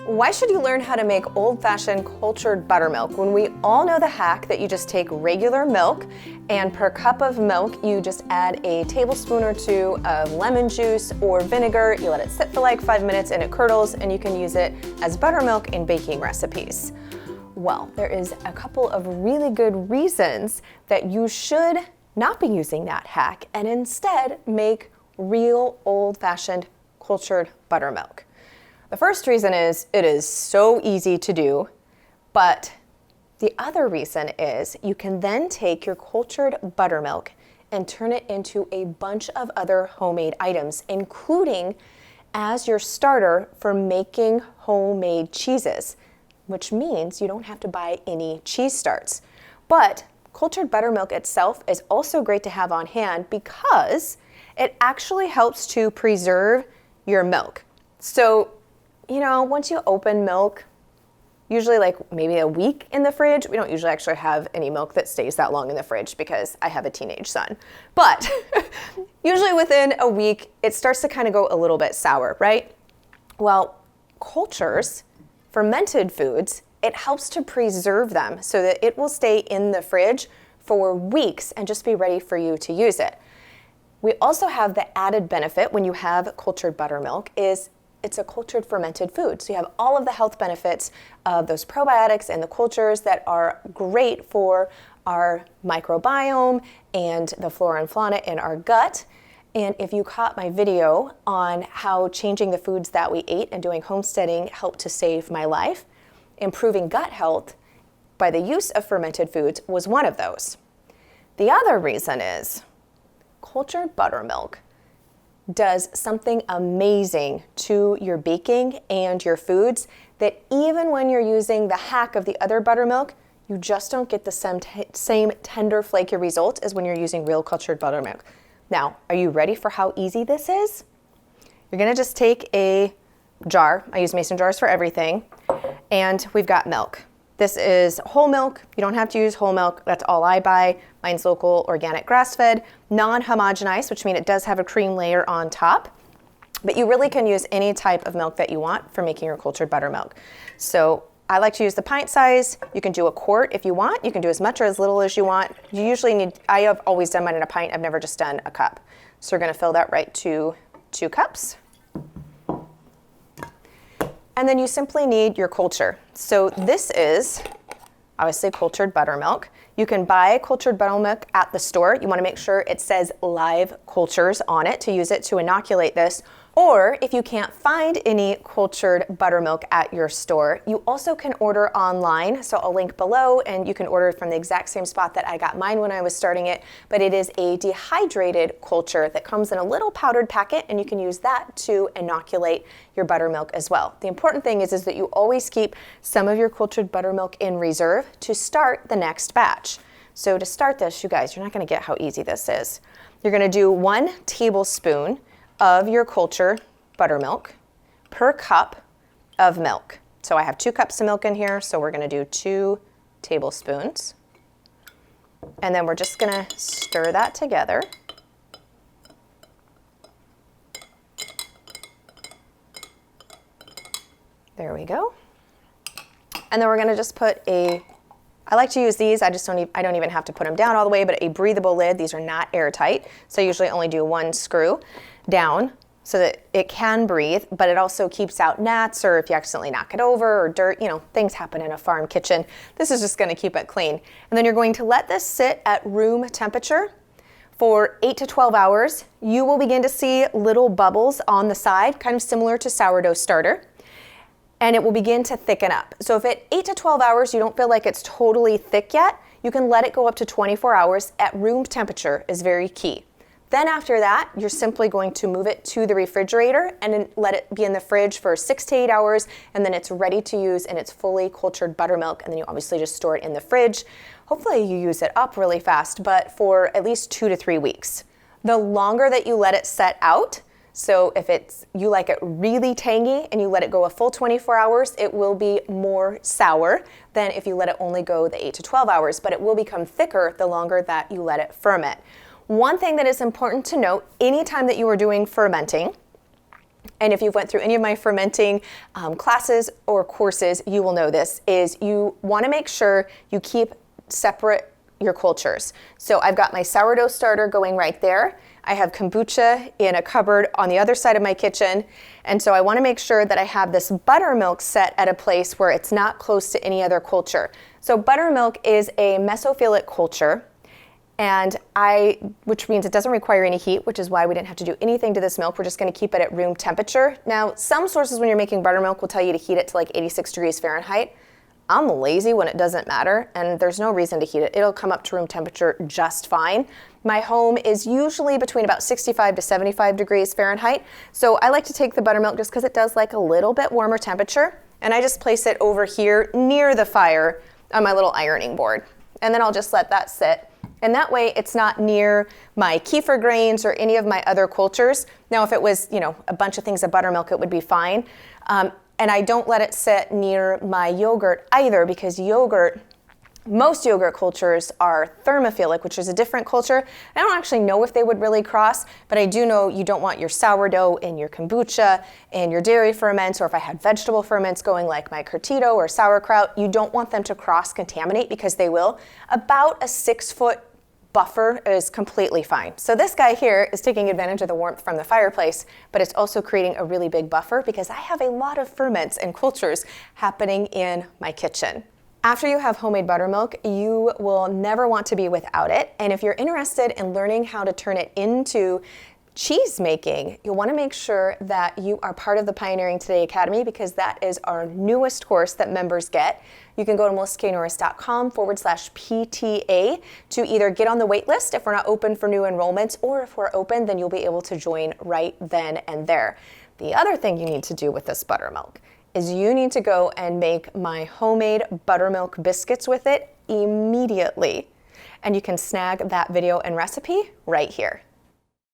Why should you learn how to make old-fashioned cultured buttermilk when we all know the hack that you just take regular milk and per cup of milk you just add a tablespoon or two of lemon juice or vinegar, you let it sit for like 5 minutes and it curdles and you can use it as buttermilk in baking recipes? Well, there is a couple of really good reasons that you should not be using that hack and instead make real old-fashioned cultured buttermilk. The first reason is it is so easy to do, but the other reason is you can then take your cultured buttermilk and turn it into a bunch of other homemade items, including as your starter for making homemade cheeses, which means you don't have to buy any cheese starts. But cultured buttermilk itself is also great to have on hand because it actually helps to preserve your milk. So you know, once you open milk, usually like maybe a week in the fridge, we don't usually actually have any milk that stays that long in the fridge because I have a teenage son. But usually within a week, it starts to kind of go a little bit sour, right? Well, cultures, fermented foods, it helps to preserve them so that it will stay in the fridge for weeks and just be ready for you to use it. We also have the added benefit when you have cultured buttermilk is it's a cultured fermented food. So you have all of the health benefits of those probiotics and the cultures that are great for our microbiome and the flora and fauna in our gut. And if you caught my video on how changing the foods that we ate and doing homesteading helped to save my life, improving gut health by the use of fermented foods was one of those. The other reason is cultured buttermilk does something amazing to your baking and your foods that even when you're using the hack of the other buttermilk, you just don't get the same tender, flaky result as when you're using real cultured buttermilk. Now, are you ready for how easy this is? You're gonna just take a jar, I use mason jars for everything, and we've got milk. This is whole milk. You don't have to use whole milk. That's all I buy. Mine's local, organic, grass-fed, non-homogenized, which means it does have a cream layer on top. But you really can use any type of milk that you want for making your cultured buttermilk. So I like to use the pint size. You can do a quart if you want. You can do as much or as little as you want. You usually need, I have always done mine in a pint. I've never just done a cup. So we're gonna fill that right to 2 cups. And then you simply need your culture. So this is obviously cultured buttermilk. You can buy cultured buttermilk at the store. You want to make sure it says live cultures on it to use it to inoculate this. Or if you can't find any cultured buttermilk at your store, you also can order online. So I'll link below and you can order from the exact same spot that I got mine when I was starting it. But it is a dehydrated culture that comes in a little powdered packet and you can use that to inoculate your buttermilk as well. The important thing is that you always keep some of your cultured buttermilk in reserve to start the next batch. So to start this, you guys, you're not gonna get how easy this is. You're gonna do 1 tablespoon of your cultured buttermilk per cup of milk. So I have 2 cups of milk in here, so we're gonna do 2 tablespoons. And then we're just gonna stir that together. There we go. And then we're gonna just put I like to use these, I don't even have to put them down all the way, but a breathable lid. These are not airtight, so I usually only do 1 screw down so that it can breathe, but it also keeps out gnats or if you accidentally knock it over or dirt, you know, things happen in a farm kitchen. This is just gonna keep it clean. And then you're going to let this sit at room temperature for 8 to 12 hours. You will begin to see little bubbles on the side, kind of similar to sourdough starter. And it will begin to thicken up. So if at 8 to 12 hours you don't feel like it's totally thick yet, you can let it go up to 24 hours at room temperature is very key. Then after that, you're simply going to move it to the refrigerator and then let it be in the fridge for 6 to 8 hours, and then it's ready to use and it's fully cultured buttermilk, and then you obviously just store it in the fridge. Hopefully you use it up really fast, but for at least 2 to 3 weeks. The longer that you let it set out, so if you like it really tangy and you let it go a full 24 hours, it will be more sour than if you let it only go the 8 to 12 hours, but it will become thicker the longer that you let it ferment. One thing that is important to note, anytime that you are doing fermenting, and if you've went through any of my fermenting classes or courses, you will know this, is you want to make sure you keep separate your cultures. So I've got my sourdough starter going right there. I have kombucha in a cupboard on the other side of my kitchen. And so I want to make sure that I have this buttermilk set at a place where it's not close to any other culture. So buttermilk is a mesophilic culture, which means it doesn't require any heat, which is why we didn't have to do anything to this milk. We're just going to keep it at room temperature. Now, some sources when you're making buttermilk will tell you to heat it to like 86 degrees Fahrenheit. I'm lazy when it doesn't matter, and there's no reason to heat it. It'll come up to room temperature just fine. My home is usually between about 65 to 75 degrees Fahrenheit. So I like to take the buttermilk just because it does like a little bit warmer temperature, and I just place it over here near the fire on my little ironing board. And then I'll just let that sit. And that way it's not near my kefir grains or any of my other cultures. Now, if it was, a bunch of things of buttermilk, it would be fine. And I don't let it sit near my yogurt either, because most yogurt cultures are thermophilic, which is a different culture. I don't actually know if they would really cross, but I do know you don't want your sourdough and your kombucha and your dairy ferments, or if I had vegetable ferments going like my curtido or sauerkraut, you don't want them to cross-contaminate, because they will. About a 6-foot buffer is completely fine. So this guy here is taking advantage of the warmth from the fireplace, but it's also creating a really big buffer because I have a lot of ferments and cultures happening in my kitchen. After you have homemade buttermilk, you will never want to be without it. And if you're interested in learning how to turn it into cheese making, you'll want to make sure that you are part of the Pioneering Today Academy, because that is our newest course that members get. You can go to melissaknorris.com/PTA to either get on the wait list if we're not open for new enrollments, or if we're open, then you'll be able to join right then and there. The other thing you need to do with this buttermilk is you need to go and make my homemade buttermilk biscuits with it immediately. And you can snag that video and recipe right here.